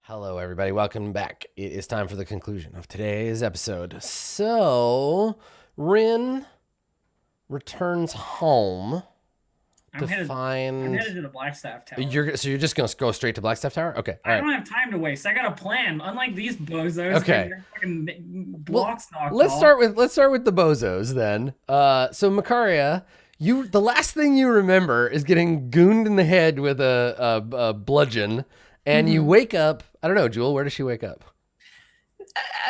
Hello, everybody. Welcome back. It is time for the conclusion of today's episode. So, Rin returns home I'm headed to the Blackstaff Tower. You're just gonna go straight to Blackstaff Tower? Okay. I don't have time to waste. I got a plan. Unlike these bozos, Okay. their fucking blocks knocked let's off. start with the bozos then. So Makaria, the last thing you remember is getting gooned in the head with a bludgeon, and you wake up. I don't know, Jewel. Where does she wake up?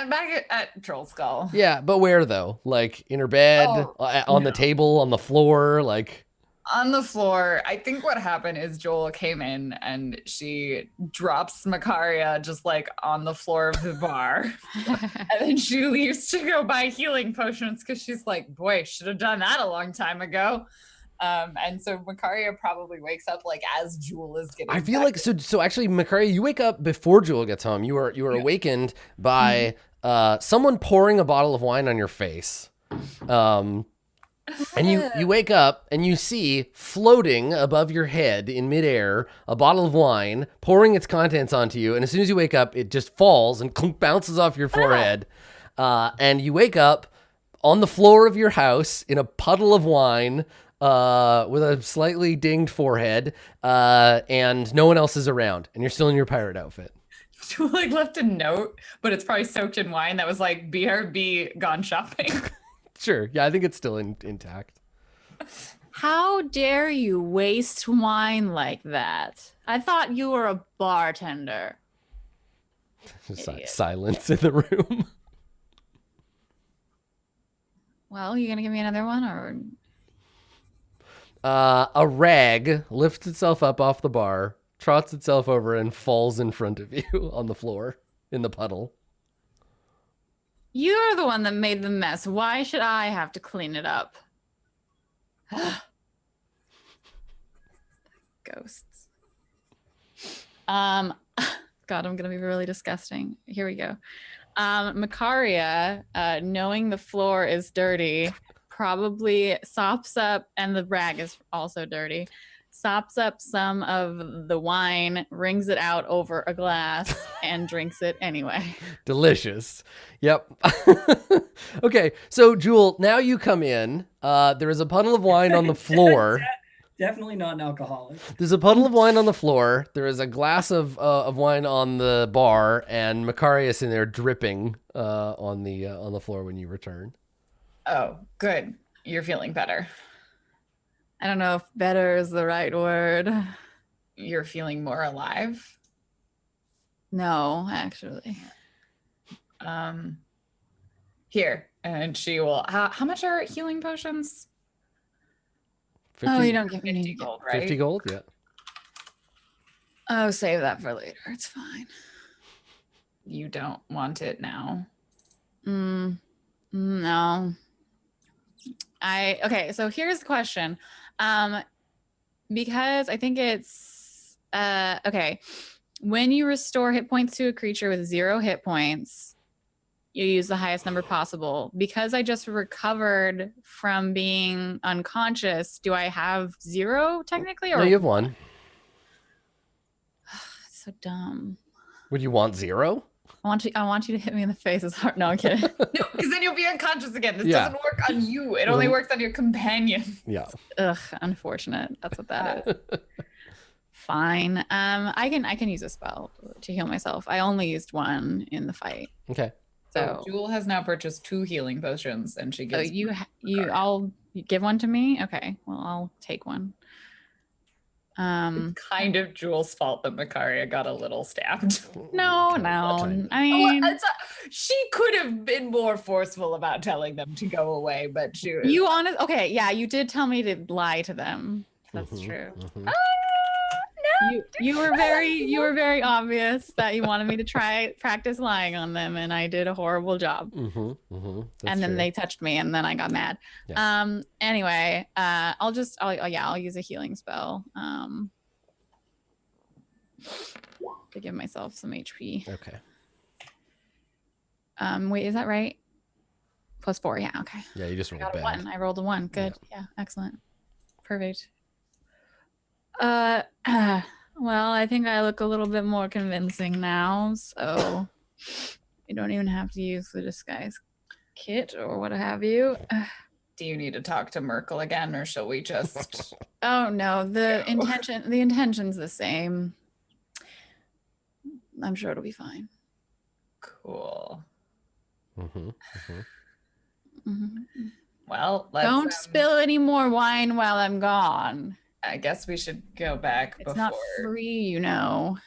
Back at Troll Skull. Yeah, but where though? Like in her bed, on the table, on the floor, like. On the floor. I think what happened is Joel came in and she drops Makaria just like on the floor of the bar. And then she leaves to go buy healing potions because she's like, boy, should have done that a long time ago. And so Makaria probably wakes up like as Jewel is getting. I feel like so actually, Makaria, you wake up before Jewel gets home. You are awakened by someone pouring a bottle of wine on your face. And you wake up and you see floating above your head in midair a bottle of wine pouring its contents onto you. And as soon as you wake up, it just falls and bounces off your forehead. And you wake up on the floor of your house in a puddle of wine with a slightly dinged forehead, and no one else is around. And you're still in your pirate outfit. Jewel like left a note, but it's probably soaked in wine that was like, BRB, gone shopping. Sure. Yeah, I think it's still intact. How dare you waste wine like that? I thought you were a bartender. Silence in the room. Well, you gonna give me another one, or? A rag lifts itself up off the bar, trots itself over, and falls in front of you on the floor in the puddle. You're the one that made the mess. Why should I have to clean it up? Ghosts. God, I'm gonna be really disgusting. Here we go. Makaria, knowing the floor is dirty, probably sops up, and the rag is also dirty, sops up some of the wine, wrings it out over a glass, and drinks it anyway. Delicious. Yep. Okay, so Jewel, now you come in. There is a puddle of wine on the floor. Definitely not an alcoholic. There's a puddle of wine on the floor. There is a glass of wine on the bar, and Macarius in there dripping on the floor when you return. Oh, good. You're feeling better. I don't know if better is the right word. You're feeling more alive? No, actually. Here. And she will. How much are healing potions? 50, oh, you don't give me 50 gold, right? 50 gold, yeah. Oh, save that for later. It's fine. You don't want it now? No. Okay, so here's the question. Because I think it's okay. When you restore hit points to a creature with 0 hit points, you use the highest number possible. Because I just recovered from being unconscious, do I have 0 technically? Or No, you have 1. It's so dumb. Would you want 0? I want you to hit me in the face as hard. No, I'm kidding. No, because then you'll be unconscious again. This doesn't work on you. It only works on your companion. Yeah. Ugh, unfortunate. That's what that is. Fine. I can use a spell to heal myself. I only used 1 in the fight. Okay. So Jewel has now purchased 2 healing potions, and she gives. So I'll give 1 to me. Okay. Well, I'll take 1. It's kind of Jewel's fault that Makaria got a little stabbed. No. I mean, she could have been more forceful about telling them to go away, but she was. Okay, yeah, you did tell me to lie to them. That's true. Mm-hmm. You were very obvious that you wanted me to practice lying on them, and I did a horrible job. And then they touched me, and then I got mad. Yeah. Anyway, I'll use a healing spell to give myself some HP. Okay. Wait, is that right? +4, yeah, okay. Yeah, you just rolled a 1. I rolled a 1. Good. Yeah, excellent. Perfect. Well, I think I look a little bit more convincing now, so you don't even have to use the disguise kit or what have you. Do you need to talk to Merkel again, or shall we just? Oh no, the intention's the same. I'm sure it'll be fine. Cool. Mm-hmm. Well, let's don't spill any more wine while I'm gone. I guess we should go back It's before not free, you know.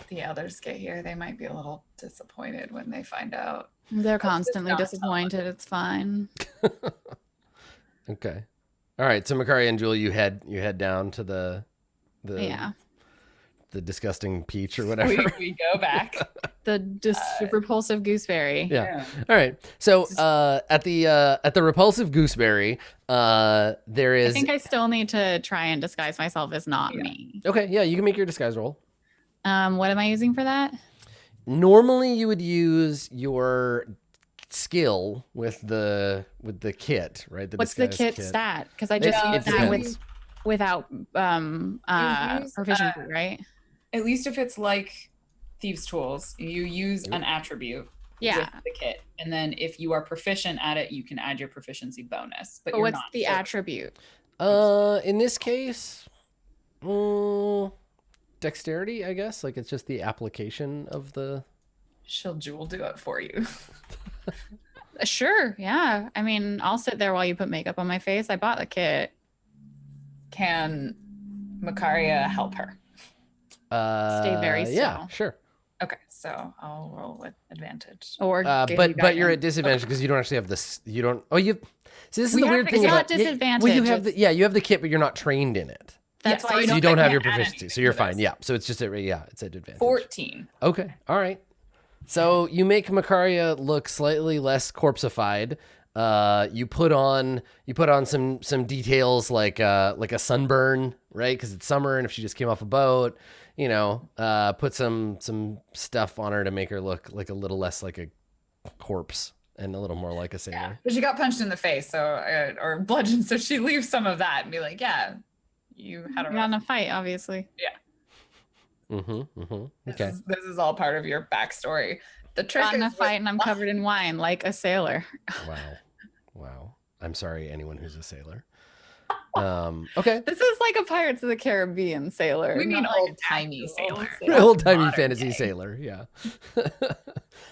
the others get here. They might be a little disappointed when they find out. They're constantly disappointed. It's fine. Okay. All right. So Makaria and Jewel, you head down to the disgusting peach or whatever. We go back. The repulsive gooseberry. Yeah. All right. So at the repulsive gooseberry, there is. I think I still need to try and disguise myself as not me. Okay. Yeah, you can make your disguise roll. What am I using for that? Normally, you would use your skill with the kit, right? What's the kit stat? Because I just used that without proficiency, right? At least if it's like thieves' tools, you use an attribute with the kit, and then if you are proficient at it, you can add your proficiency bonus. But what's the attribute? In this case, dexterity, I guess. Like it's just the application of the. Shall Jewel do it for you? Sure. Yeah. I mean, I'll sit there while you put makeup on my face. I bought the kit. Can Makaria help her? Stay very still. Yeah, sure. Okay, so I'll roll with advantage. Or but you're at disadvantage because you don't actually have this. You don't. Oh, you. See, this is the weird thing it's about not disadvantage. Well, you have you have the kit, but you're not trained in it. That's why you don't have your proficiency, so you're fine. Yeah, so it's just it's at advantage. 14. Okay, all right. So you make Makaria look slightly less corpseified. You put on some details like a sunburn, right? Because it's summer, and if she just came off a boat, put some stuff on her to make her look like a little less like a corpse and a little more like a sailor. Yeah, but she got punched in the face, or bludgeoned, so she leaves some of that and be like, "Yeah, you had in a fight, obviously." Yeah. Okay. This is all part of your backstory. The trick got in a fight and I'm covered in wine like a sailor. Wow. I'm sorry, anyone who's a sailor. Okay. This is like a Pirates of the Caribbean sailor. We mean old-timey sailor. Old-timey fantasy sailor, yeah.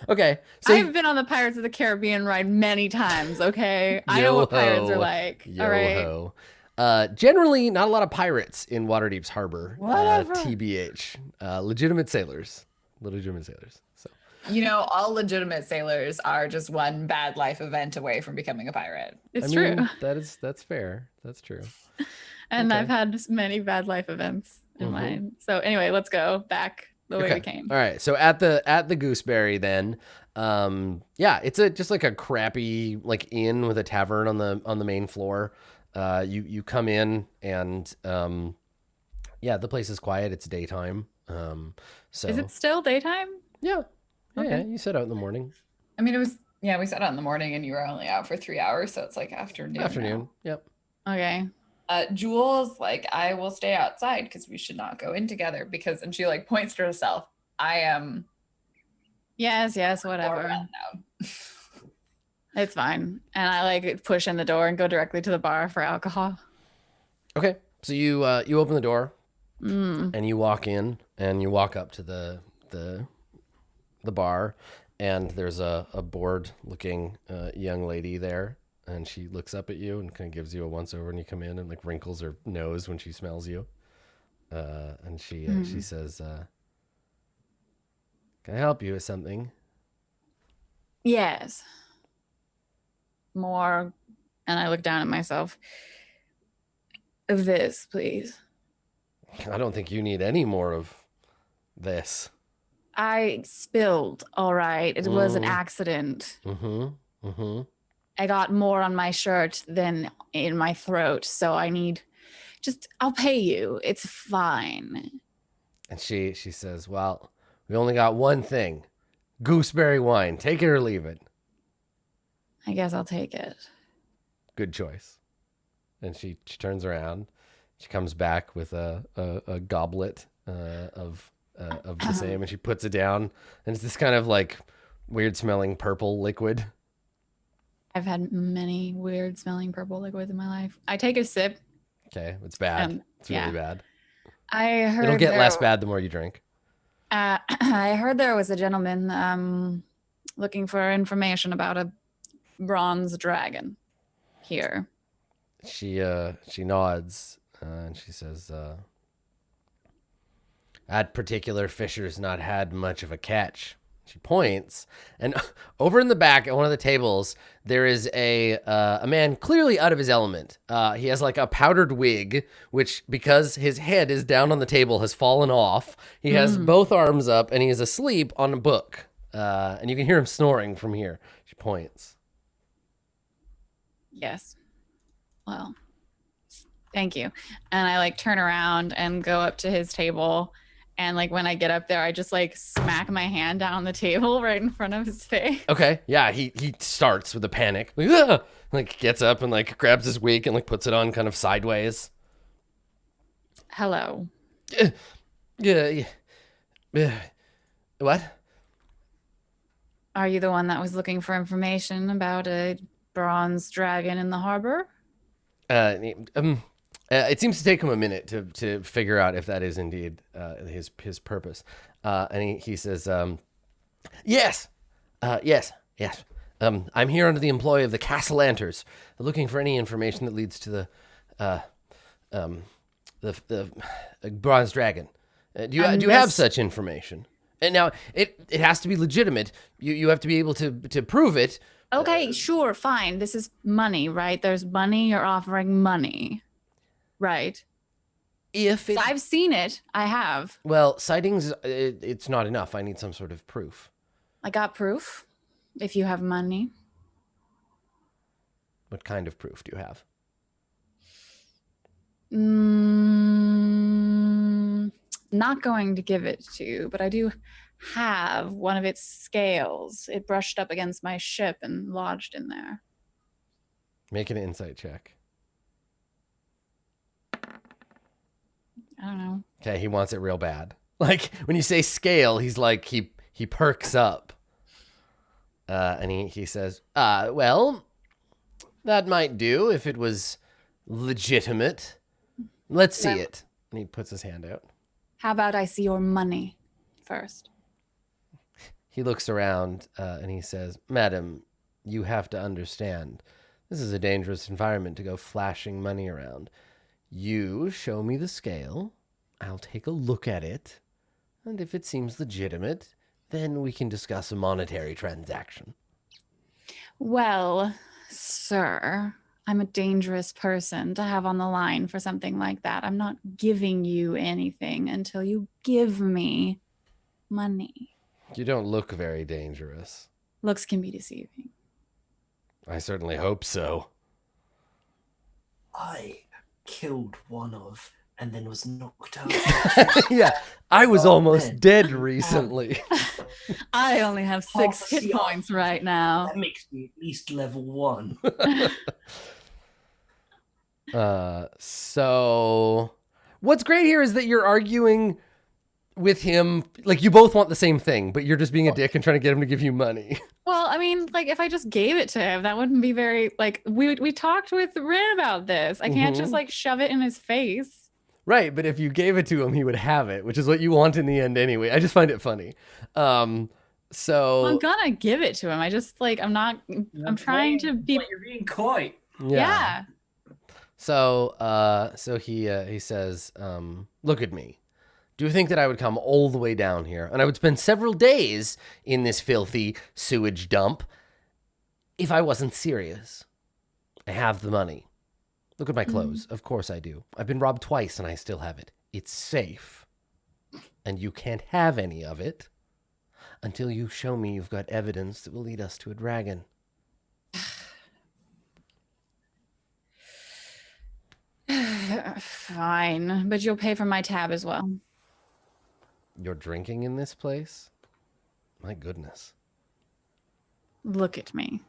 Okay. So I've been on the Pirates of the Caribbean ride many times, okay? I know what pirates are like. All right. Generally, not a lot of pirates in Waterdeep's harbor. Whatever. TBH. Legitimate sailors. So. All legitimate sailors are just one bad life event away from becoming a pirate. It's true. That's fair. That's true. And I've had many bad life events in mine. So anyway, let's go back the way we came. All right. So at the gooseberry then, it's just like a crappy like inn with a tavern on the main floor. You come in and the place is quiet. It's daytime. So is it still daytime? Yeah. Okay. Yeah, you set out in the morning. I mean, we set out in the morning and you were only out for 3 hours, so it's like afternoon. Afternoon. Yep. Okay. Jewel's like, I will stay outside because we should not go in together and she like points to herself. I am. Yes, whatever. It's fine. And I like push in the door and go directly to the bar for alcohol. Okay. So you open the door and you walk in and you walk up to the bar, and there's a bored looking young lady there, and she looks up at you and kind of gives you a once over, and you come in and like wrinkles her nose when she smells you. And she says, "Can I help you with something?" Yes. More, and I look down at myself. Of this, please. I don't think you need any more of this. I spilled, all right. It was an accident. I got more on my shirt than in my throat, so I need I'll pay you. It's fine. And she says, "Well, we only got one thing. Gooseberry wine. Take it or leave it." I guess I'll take it. Good choice. And she turns around. She comes back with a goblet of the same, and she puts it down, and it's this kind of like weird smelling purple liquid. I've had many weird smelling purple liquids in my life. I take a sip. Okay, it's bad. It's really bad. I heard it'll get less bad the more you drink. I heard there was a gentleman looking for information about a bronze dragon here. She nods and she says, that particular fisher's not had much of a catch. She points, and over in the back at one of the tables, there is a man clearly out of his element. He has like a powdered wig, which, because his head is down on the table, has fallen off. He has both arms up, and he is asleep on a book. And you can hear him snoring from here. She points. Yes. Well, thank you. And I like turn around and go up to his table. And like when I get up there, I just like smack my hand down on the table right in front of his face. Okay, yeah, he starts with a panic, like, ah! Like gets up and like grabs his wig and like puts it on kind of sideways. Hello. Yeah. What? Are you the one that was looking for information about a bronze dragon in the harbor? It seems to take him a minute to figure out if that is indeed his purpose. And he says, yes. I'm here under the employ of the Castellanters, looking for any information that leads to the bronze dragon. Do you have such information? And now it has to be legitimate. You have to be able to prove it. Okay, sure, fine. This is money, right? There's money. You're offering money. Right. If it's, I've seen it. I have. Well, sightings, it's not enough. I need some sort of proof. I got proof. If you have money. What kind of proof do you have? Not going to give it to you, but I do have one of its scales. It brushed up against my ship and lodged in there. Make an insight check. I don't know. Okay, he wants it real bad. Like when you say scale, he's like he perks up. And he says, well, that might do if it was legitimate. Let's see it. And he puts his hand out. How about I see your money first? He looks around and he says, Madam, you have to understand, this is a dangerous environment to go flashing money around. You show me the scale, I'll take a look at it, and if it seems legitimate, then we can discuss a monetary transaction. Well, sir, I'm a dangerous person to have on the line for something like that. I'm not giving you anything until you give me money. You don't look very dangerous. Looks can be deceiving. I certainly hope so. I killed one of and then was knocked out. Yeah, I was almost dead recently. I only have 6 hit points right now. That makes me at least level 1. So what's great here is that you're arguing with him, like you both want the same thing, but you're just being a dick and trying to get him to give you money. Well, I mean, like if I just gave it to him, that wouldn't be very, like we talked with Rin about this. I can't just like shove it in his face. Right, but if you gave it to him, he would have it, which is what you want in the end anyway. I just find it funny. So I'm gonna give it to him. I just like I'm trying to be. But you're being coy. Yeah. So he says, look at me. Do you think that I would come all the way down here and I would spend several days in this filthy sewage dump if I wasn't serious? I have the money. Look at my clothes. Of course I do. I've been robbed twice and I still have it. It's safe. And you can't have any of it until you show me you've got evidence that will lead us to a dragon. Fine, but you'll pay for my tab as well. You're drinking in this place? My goodness. Look at me.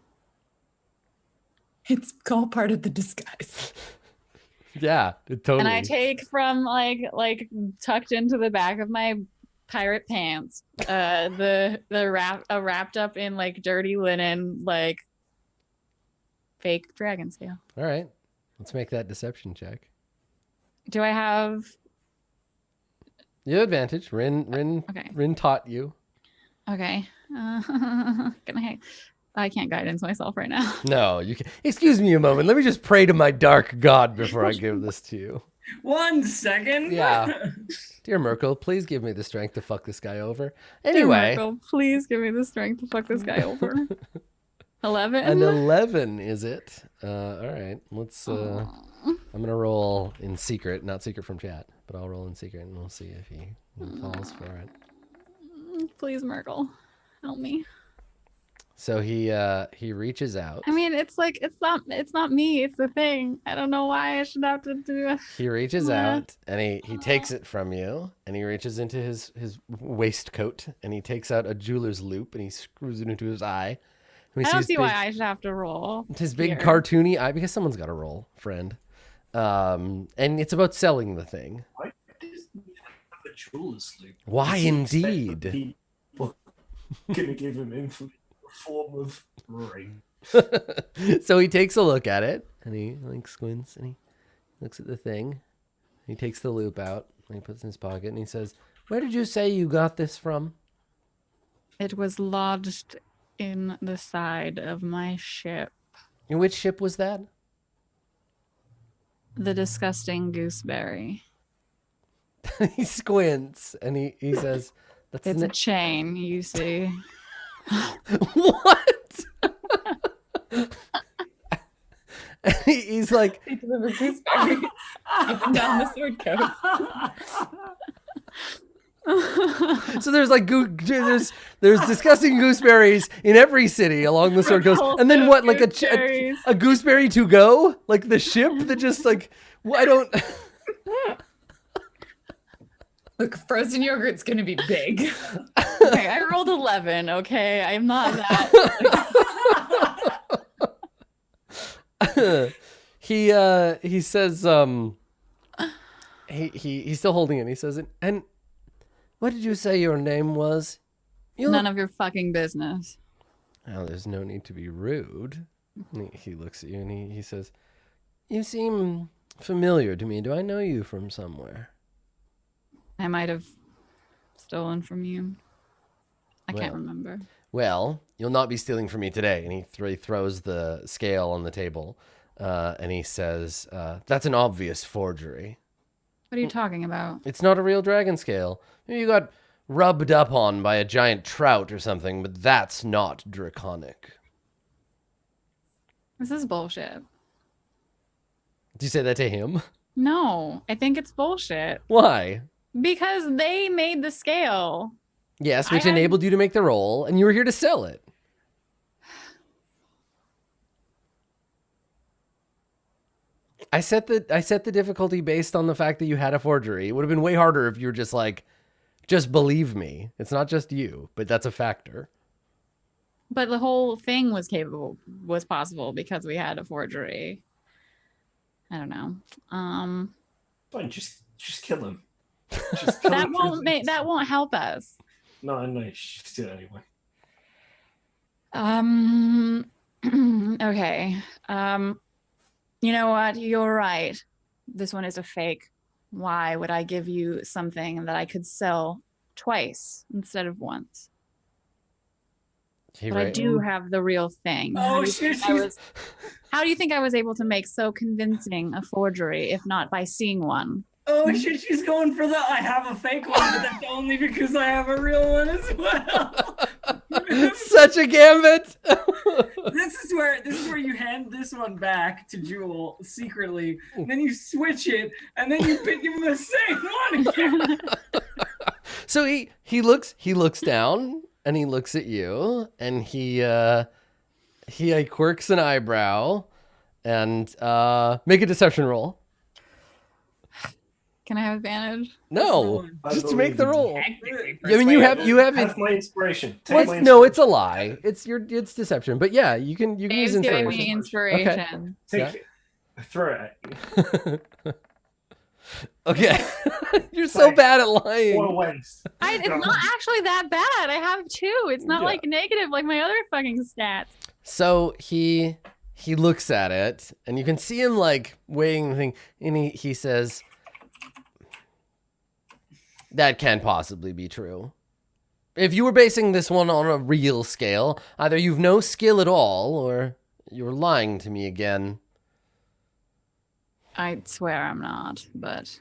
It's all part of the disguise. Yeah, totally. And I take from like tucked into the back of my pirate pants, wrapped up in like dirty linen, like fake dragon scale. All right, let's make that deception check. Do I have? You have advantage. Rin taught you. Okay. I can't guidance myself right now. No, you can. Excuse me a moment. Let me just pray to my dark god before I give this to you. 1 second. Yeah. Dear Merkel, please give me the strength to fuck this guy over. Anyway. Dear Merkel, please give me the strength to fuck this guy over. 11. An 11 is it? All right. Let's. I'm gonna roll in secret, not secret from chat, but I'll roll in secret, and we'll see if he falls for it. Please, Merkel, help me. So he reaches out. I mean, it's like it's not me. It's the thing. I don't know why I should have to do it. He reaches out and he takes it from you, and he reaches into his waistcoat and he takes out a jeweler's loop and he screws it into his eye. I don't see why I should have to roll. His big cartoony eye, because someone's got to roll, friend. And it's about selling the thing. Why does he have a jeweler's loop? Why indeed? People gonna give him info. Form of ring. So he takes a look at it and he like squints and he looks at the thing. He takes the loop out and he puts it in his pocket and he says, "Where did you say you got this from?" It was lodged in the side of my ship. And which ship was that? The disgusting gooseberry. He squints and he says, "That's It's a chain, you see." What? He's like, He delivers gooseberry up and down the sword coast. so there's like there's disgusting gooseberries in every city along the sword coast, and then what? Like a gooseberry to go? Like the ship that just like I don't. Look, frozen yogurt's gonna be big. Okay, I rolled 11. Okay, I'm not that. He says he's still holding it. He says, "And what did you say your name was?" None of your fucking business. Oh, there's no need to be rude. He looks at you and he says, "You seem familiar to me. Do I know you from somewhere?" I might have stolen from you. I can't remember. Well, you'll not be stealing from me today. And he throws the scale on the table, and he says, "That's an obvious forgery." What are you talking about? It's not a real dragon scale. Maybe you got rubbed up on by a giant trout or something, but that's not draconic. This is bullshit. Did you say that to him? No, I think it's bullshit. Why? Because they made the scale. Yes, which enabled you to make the roll, and you were here to sell it. I set the difficulty based on the fact that you had a forgery. It would have been way harder if you were just like, just believe me. It's not just you, but that's a factor. But the whole thing was possible because we had a forgery. I don't know. Fine, just kill him. That won't help us. No, you should do it anyway. Okay. You know what? You're right. This one is a fake. Why would I give you something that I could sell twice instead of once? But I do have the real thing. Oh, shit. How do you think I was able to make so convincing a forgery, if not by seeing one? Oh shit, she's going for the I have a fake one, but that's only because I have a real one as well. Such a gambit. This is where you hand this one back to Jewel secretly, and then you switch it, and then you give him the same one again. So he looks down and he looks at you and he quirks an eyebrow and make a deception roll. Can I have advantage? No, just to make the roll. I mean, you have Have my inspiration. No, it's a lie. It's deception. But yeah, you can use Dave's inspiration. giving me inspiration. Take Yeah. it. I throw it at you. Okay. You're so Like, bad at What a lying. waste. It's No. not actually that bad. I have 2. It's not Yeah. like negative like my other fucking stats. So he looks at it, and you can see him like weighing the thing, and he says, "That can't possibly be true. If you were basing this one on a real scale, either you've no skill at all, or you're lying to me again." I swear I'm not, but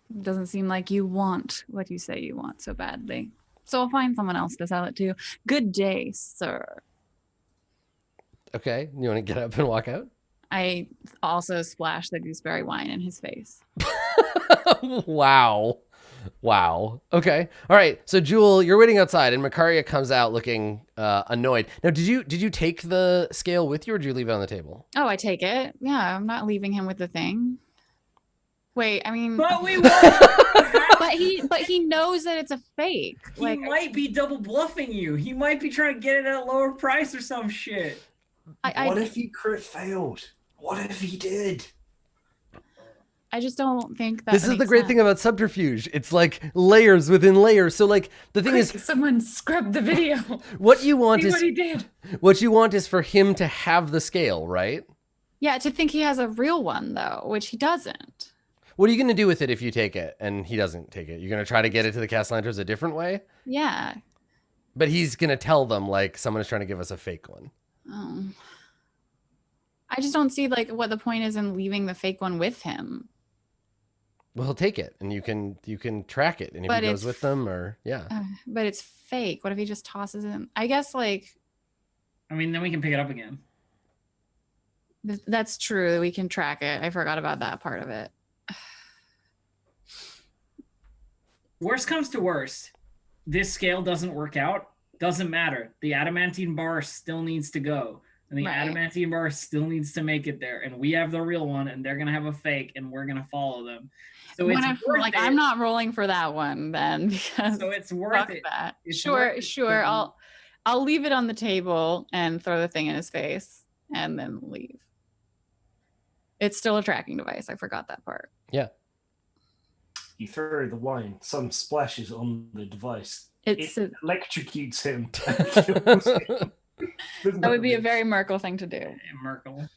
it doesn't seem like you want what you say you want so badly. So I'll find someone else to sell it to. Good day, sir. Okay, you want to get up and walk out? I also splash the gooseberry wine in his face. Wow. Okay. All right. So Jewel, you're waiting outside, and Makaria comes out looking annoyed. Now, did you take the scale with you, or did you leave it on the table? Oh, I take it. Yeah, I'm not leaving him with the thing. Wait, I mean, But we won't. but he knows that it's a fake. He Like, might be double bluffing you. He might be trying to get it at a lower price or some shit. What if you crit failed? What if he did? I just don't think that. This is the makes great sense. thing about subterfuge. It's like layers within layers. So like the thing is, Someone scrub the video. what you want See is what he did. what you want is for him to have the scale, right? Yeah, to think he has a real one though, which he doesn't. What are you going to do with it if you take it and he doesn't take it? You're going to try to get it to the Castellanters a different way? Yeah. But he's going to tell them like someone is trying to give us a fake one. Oh. I just don't see like what the point is in leaving the fake one with him. Well, he'll take it and you can track it. And if But he goes it's- with them or yeah. But it's fake. What if he just tosses it in? I guess like I mean, then we can pick it up again. that's true. We can track it. I forgot about that part of it. Worst comes to worst, this scale doesn't work out. Doesn't matter. The adamantine bar still needs to go. And the Right. adamantine bar still needs to make it there. And we have the real one, and they're going to have a fake, and we're going to follow them. So What it's if, worth like it. I'm not rolling for that one then because So it's worth fuck it. that. It's Sure, worth it sure. to- I'll leave it on the table and throw the thing in his face and then leave. It's still a tracking device. I forgot that part. Yeah. You throw the wine, some splashes on the device. It's It electrocutes him. that would be a very Merkel thing to do. Hey, Merkel.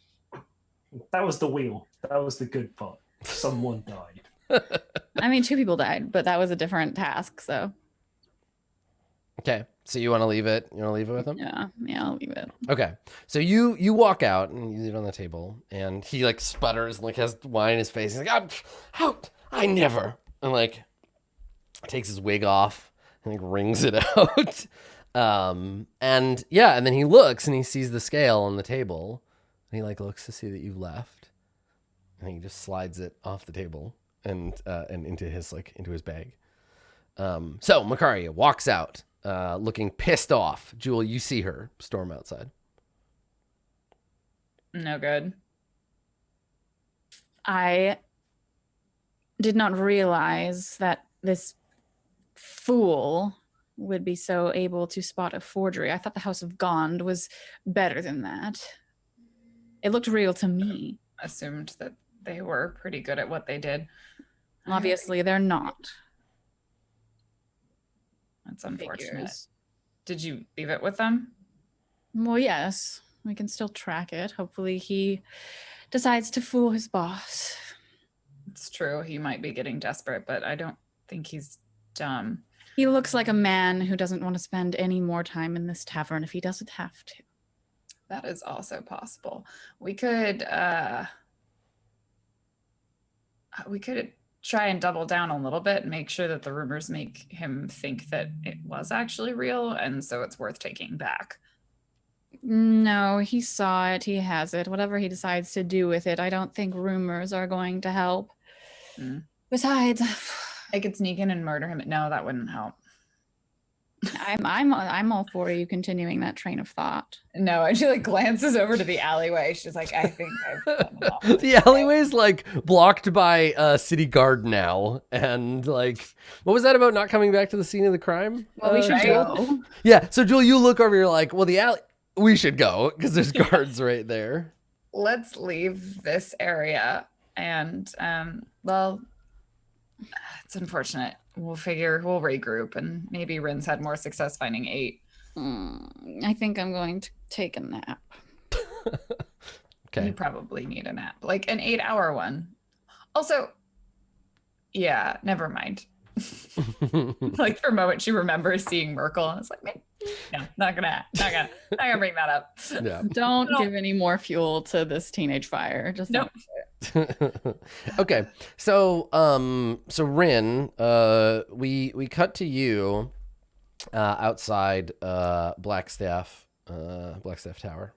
That was the wheel. That was the good part. Someone died. I mean, 2 people died, but that was a different task. So Okay. So you want to leave it? You want to leave it with him? yeah, I'll leave it. Okay. So you walk out and you leave it on the table, and he like sputters and like has wine in his face. He's like, how? I never. And like takes his wig off and like wrings it out. And yeah, and then he looks and he sees the scale on the table. And he like looks to see that you've left. And he just slides it off the table and into his bag. So Makaria walks out, looking pissed off. Jewel, you see her storm outside. No good. I did not realize that this fool would be so able to spot a forgery. I thought the House of Gond was better than that. It looked real to me. Assumed that they were pretty good at what they did. Obviously, they're not. That's unfortunate. Figures. Did you leave it with them? Well, yes, we can still track it. Hopefully, he decides to fool his boss. It's true. He might be getting desperate, but I don't think he's dumb. He looks like a man who doesn't want to spend any more time in this tavern if he doesn't have to. That is also possible. We could try and double down a little bit and make sure that the rumors make him think that it was actually real, and so it's worth taking back. No, he saw it. He has it. Whatever he decides to do with it, I don't think rumors are going to help. Mm. Besides, I could sneak in and murder him. No, that wouldn't help. I'm all for you continuing that train of thought. No, and she like glances over to the alleyway. She's like, I think I've done enough. The alleyway's like blocked by a city guard now, and like, what was that about not coming back to the scene of the crime? Well, we should right. go. Yeah. So Jewel, you look over, you're like, well, we should go because there's guards right there. let's leave this area and well, it's unfortunate. We'll regroup and maybe Rin's had more success finding 8. I think I'm going to take a nap. Okay. You probably need a nap, like an 8-hour one. Also, yeah, never mind. Like for a moment, she remembers seeing Merkel. And it's like, no, not gonna bring that up. Yeah. Don't give any more fuel to this teenage fire. Just Nope. Okay. So so Rin, we cut to you outside Blackstaff Tower.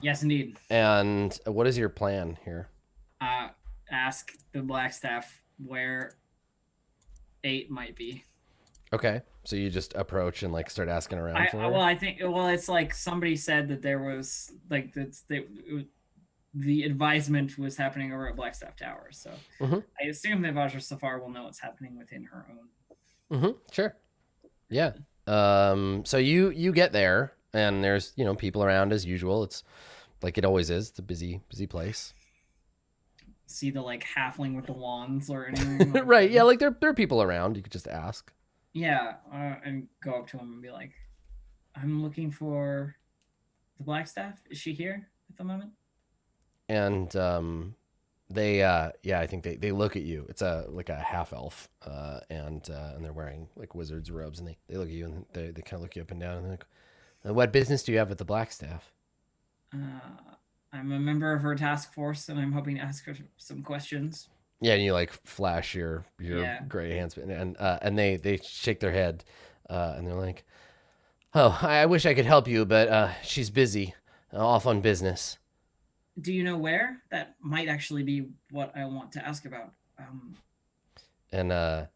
Yes, indeed. And what is your plan here? Ask the Blackstaff where 8 might be. Okay. So you just approach and like start asking around for her? Well, I think it's like somebody said that there was like the advisement was happening over at Blackstaff Tower. So I assume that Vajra Safar will know what's happening within her own. Sure. Yeah. So you get there and there's, people around as usual. It's like it always is. It's a busy place. See the like halfling with the wands or anything? Like Right. Yeah. Like there are people around. You could just ask. Yeah. And go up to him and be like, I'm looking for the Blackstaff. Is she here at the moment? And they I think they look at you. It's like a half elf, and they're wearing like wizard's robes, and they look at you and they kind of look you up and down and they're like, what business do you have with the Blackstaff? I'm a member of her task force, and I'm hoping to ask her some questions. Yeah, and you like flash your gray hands, and they shake their head, and they're like, oh, I wish I could help you, but she's busy, off on business. Do you know where? That might actually be what I want to ask about. And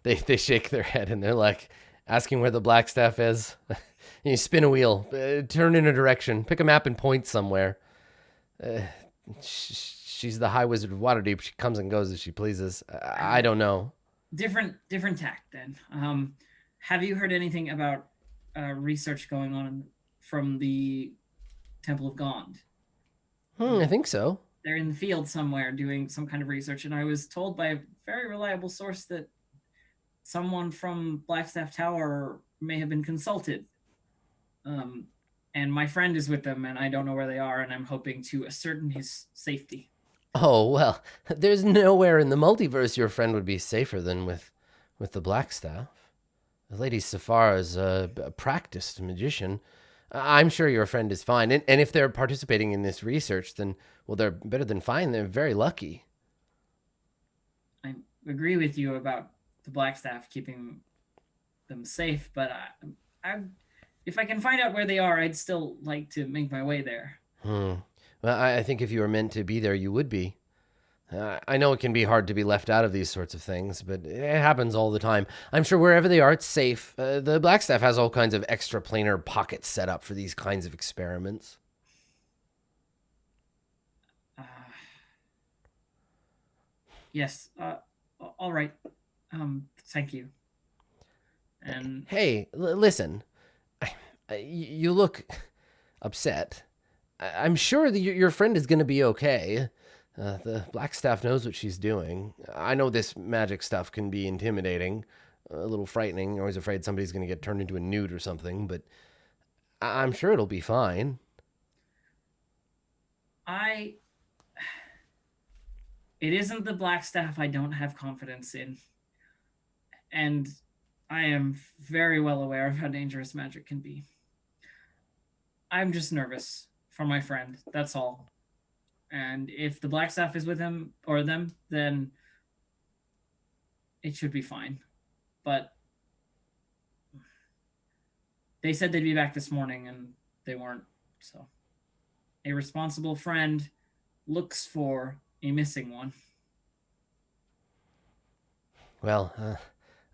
they shake their head and they're like asking where the Blackstaff is. You spin a wheel, turn in a direction, pick a map and point somewhere. She's the High Wizard of Waterdeep. She comes and goes as she pleases. I don't know. Different tact then. Have you heard anything about research going on from the Temple of Gond? I think so. They're in the field somewhere doing some kind of research, and I was told by a very reliable source that someone from Blackstaff Tower may have been consulted. And my friend is with them, and I don't know where they are, and I'm hoping to ascertain his safety. Oh, well, there's nowhere in the multiverse your friend would be safer than with the Blackstaff. The Lady Safar is a practiced magician. I'm sure your friend is fine. And if they're participating in this research, then, well, they're better than fine. They're very lucky. I agree with you about the Blackstaff keeping them safe, but if I can find out where they are, I'd still like to make my way there. Well, I think if you were meant to be there, you would be. I know it can be hard to be left out of these sorts of things, but it happens all the time. I'm sure wherever they are, it's safe. The Blackstaff has all kinds of extra planar pockets set up for these kinds of experiments. Yes. All right. Thank you. And hey, listen. You look upset. I'm sure that your friend is going to be okay. The Blackstaff knows what she's doing. I know this magic stuff can be intimidating, a little frightening. You're always afraid somebody's going to get turned into a newt or something, but I'm sure it'll be fine. It isn't the Blackstaff I don't have confidence in. And I am very well aware of how dangerous magic can be. I'm just nervous for my friend, that's all. And if the Blackstaff is with him or them, then it should be fine. But they said they'd be back this morning and they weren't. So a responsible friend looks for a missing one. Well,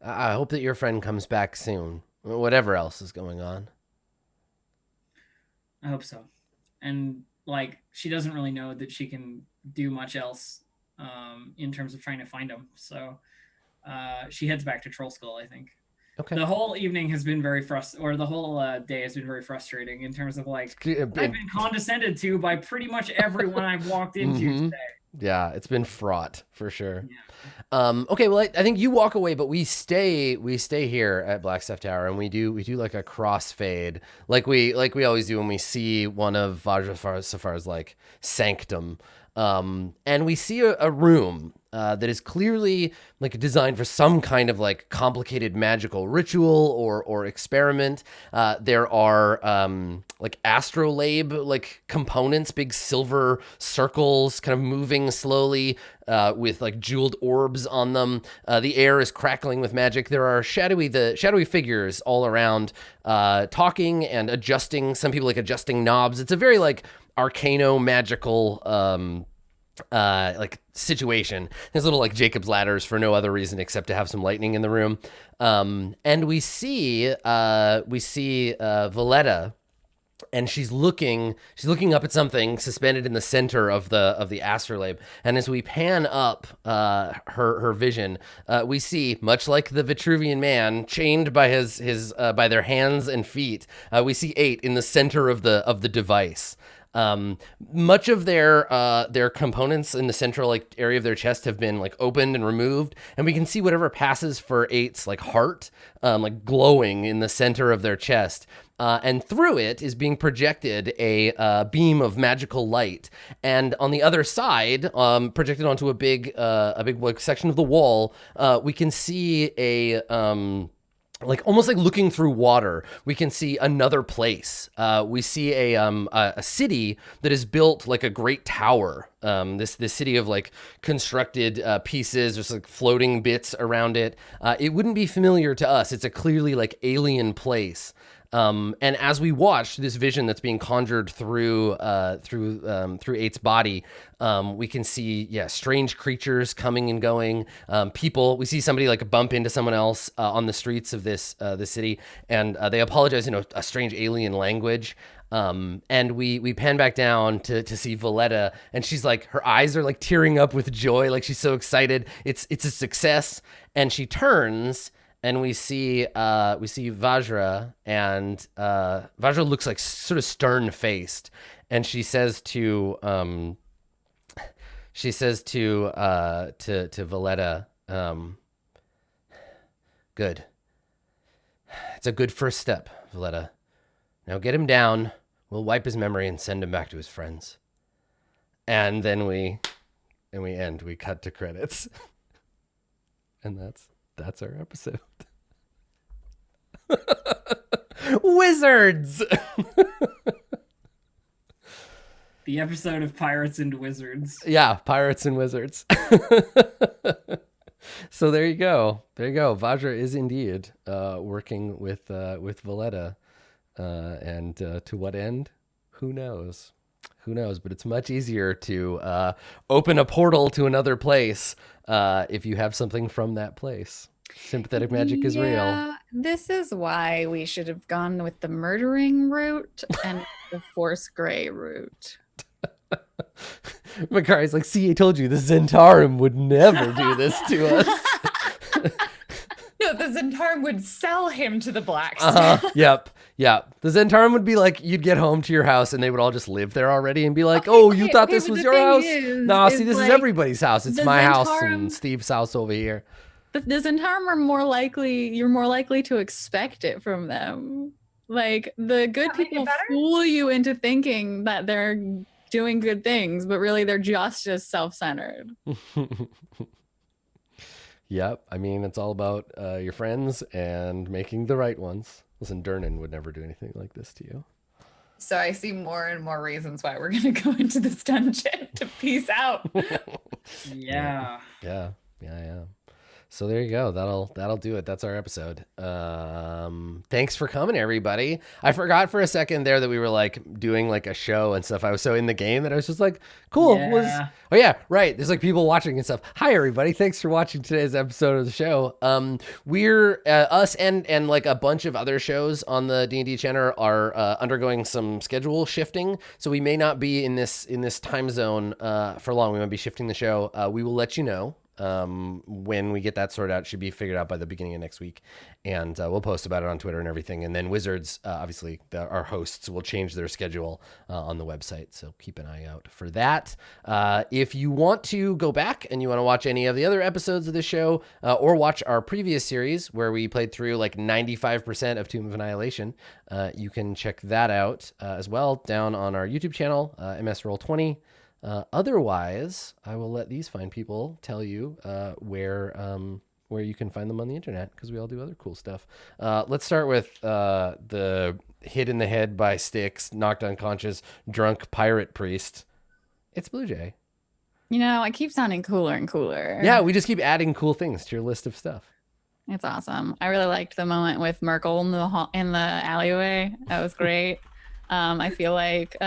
I hope that your friend comes back soon, whatever else is going on. I hope so. And like, she doesn't really know that she can do much else in terms of trying to find him. So she heads back to Troll Skull, I think. Okay. The whole evening has been very or the whole day has been very frustrating in terms of like I've been condescended to by pretty much everyone I've walked into today. Yeah, it's been fraught for sure. Yeah. Okay, well, I think you walk away, but we stay here at Blackstaff Tower, and we do like a crossfade, like we always do when we see one of Vajrasafar's like sanctum, and we see a room that is clearly like designed for some kind of like complicated magical ritual or experiment. There are like astrolabe like components, big silver circles kind of moving slowly with like jeweled orbs on them. The air is crackling with magic. There are shadowy figures all around talking and adjusting. Some people like adjusting knobs. It's a very like arcano magical like situation. There's little like Jacob's ladders for no other reason except to have some lightning in the room. And we see Valletta, and she's looking up at something suspended in the center of the astrolabe. And as we pan up her vision, we see, much like the Vitruvian man chained by his by their hands and feet, we see 8 in the center of the device. Much of their components in the central like area of their chest have been like opened and removed, and we can see whatever passes for 8's like heart like glowing in the center of their chest. And through it is being projected a beam of magical light, and on the other side, projected onto a big like section of the wall, we can see a like almost like looking through water, we can see another place. We see a city that is built like a great tower. This city of like constructed pieces, just like floating bits around it. It wouldn't be familiar to us. It's a clearly like alien place. And as we watch this vision that's being conjured through 8's body, we can see, strange creatures coming and going. People, we see somebody like bump into someone else on the streets of this city, and they apologize in a strange alien language. And we pan back down to see Valletta, and she's like, her eyes are like tearing up with joy, like she's so excited. It's a success, and she turns. And we see Vajra, and Vajra looks like sort of stern-faced, and she says to Valletta, "Good. It's a good first step, Valletta. Now get him down. We'll wipe his memory and send him back to his friends." And then we cut to credits, and that's our episode. Wizards. The episode of Pirates and Wizards. Yeah, Pirates and Wizards. So there you go. Vajra is indeed working with Valletta, and to what end? Who knows? But it's much easier to open a portal to another place if you have something from that place. Sympathetic magic is real. This is why we should have gone with the murdering route and the force gray route. Makari's like, see, I told you, the Zentarum would never do this to us. No, the Zentarum would sell him to the blacksmith. Yep. The Zentarum would be like, you'd get home to your house and they would all just live there already and be like, you thought this was your house? No, see, this is everybody's house. It's my house and Steve's house over here. The Zentarum are more likely, you're more likely to expect it from them. Like, the good people fool you into thinking that they're doing good things, but really they're just as self-centered. Yep. I mean, it's all about your friends and making the right ones. Listen, Durnan would never do anything like this to you. So I see more and more reasons why we're going to go into this dungeon to peace out. Yeah. Yeah. So there you go. That'll do it. That's our episode. Thanks for coming, everybody. I forgot for a second there that we were like doing like a show and stuff. I was so in the game that I was just like, cool. Yeah. Oh yeah, right. There's like people watching and stuff. Hi everybody. Thanks for watching today's episode of the show. We're us and like a bunch of other shows on the D&D channel are undergoing some schedule shifting. So we may not be in this time zone for long. We might be shifting the show. We will let you know. When we get that sorted out, it should be figured out by the beginning of next week. And we'll post about it on Twitter and everything. And then Wizards, obviously, our hosts will change their schedule on the website. So keep an eye out for that. If you want to go back and you want to watch any of the other episodes of the show or watch our previous series where we played through like 95% of Tomb of Annihilation, you can check that out as well down on our YouTube channel, MS Roll20. Otherwise, I will let these fine people tell you where you can find them on the internet, because we all do other cool stuff. Let's start with the hit in the head by sticks, knocked unconscious, drunk pirate priest. It's Blue Jay. You know, I keep sounding cooler and cooler. Yeah, we just keep adding cool things to your list of stuff. It's awesome. I really liked the moment with Merkel in the alleyway. That was great. I feel like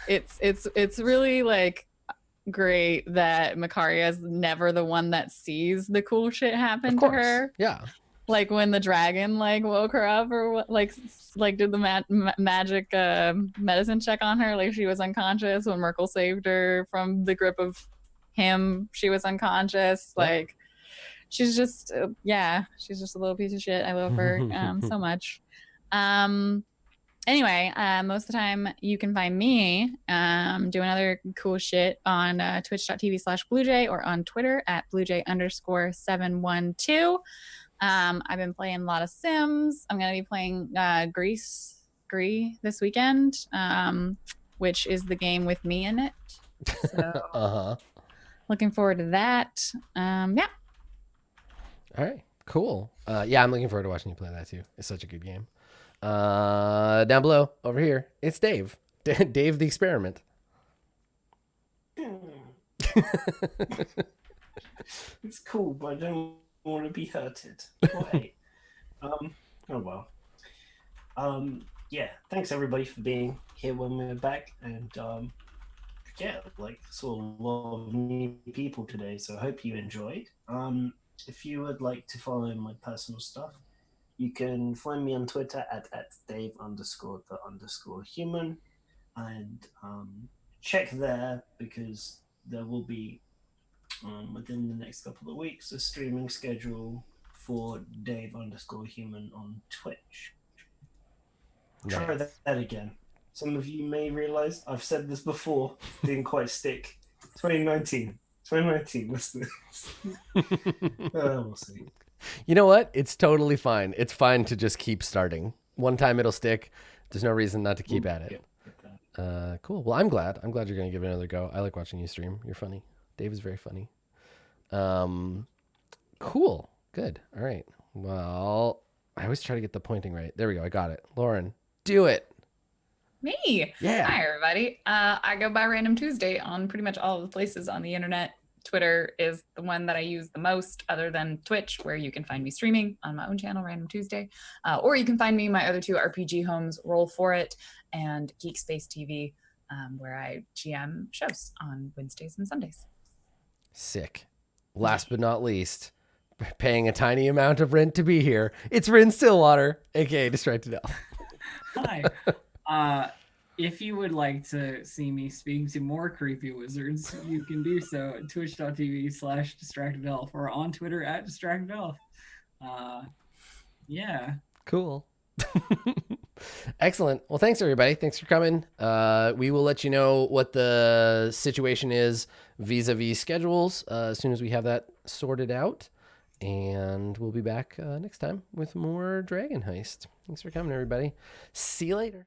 it's really like great that Makaria is never the one that sees the cool shit happen to her. Yeah. Like when the dragon like woke her up or what, like did the magic medicine check on her, like she was unconscious. When Merkel saved her from the grip of him, she was unconscious. Yep. Like she's just she's just a little piece of shit. I love her so much. Anyway, most of the time you can find me doing other cool shit on twitch.tv/bluejay or on Twitter at bluejay_712. I've been playing a lot of Sims. I'm going to be playing Gree this weekend, which is the game with me in it. So looking forward to that. Yeah. All right, cool. Yeah, I'm looking forward to watching you play that too. It's such a good game. Down below over here, it's Dave. Dave the experiment. It's cool, but I don't want to be hurted. Well, hey. Oh well. Yeah, thanks everybody for being here when we're back, and yeah, like saw a lot of new people today, so I hope you enjoyed. If you would like to follow my personal stuff, you can find me on Twitter at Dave_the_human, and check there because there will be within the next couple of weeks a streaming schedule for Dave_human on Twitch. Nice. Try that again. Some of you may realize I've said this before, didn't quite stick. 2019, listen. We'll see. You know what? It's totally fine. It's fine to just keep starting. One time it'll stick. There's no reason not to keep at it. Cool. Well, I'm glad. I'm glad you're going to give it another go. I like watching you stream. You're funny. Dave is very funny. Cool. Good. All right. Well, I always try to get the pointing right. There we go. I got it. Lauren, do it. Me. Yeah. Hi, everybody. I go by Random Tuesday on pretty much all of the places on the internet. Twitter is the one that I use the most, other than Twitch, where you can find me streaming on my own channel, Random Tuesday. Or you can find me in my other two RPG homes, Roll For It and Geek Space TV, where I GM shows on Wednesdays and Sundays. Sick. Last but not least, paying a tiny amount of rent to be here, it's Rin Stillwater, aka Distracted Elf. Hi. If you would like to see me speaking to more creepy wizards, you can do so at twitch.tv/distractedelf or on Twitter at distractedelf. Yeah. Cool. Excellent. Well, thanks everybody. Thanks for coming. We will let you know what the situation is vis-a-vis schedules as soon as we have that sorted out. And we'll be back next time with more Dragon Heist. Thanks for coming, everybody. See you later.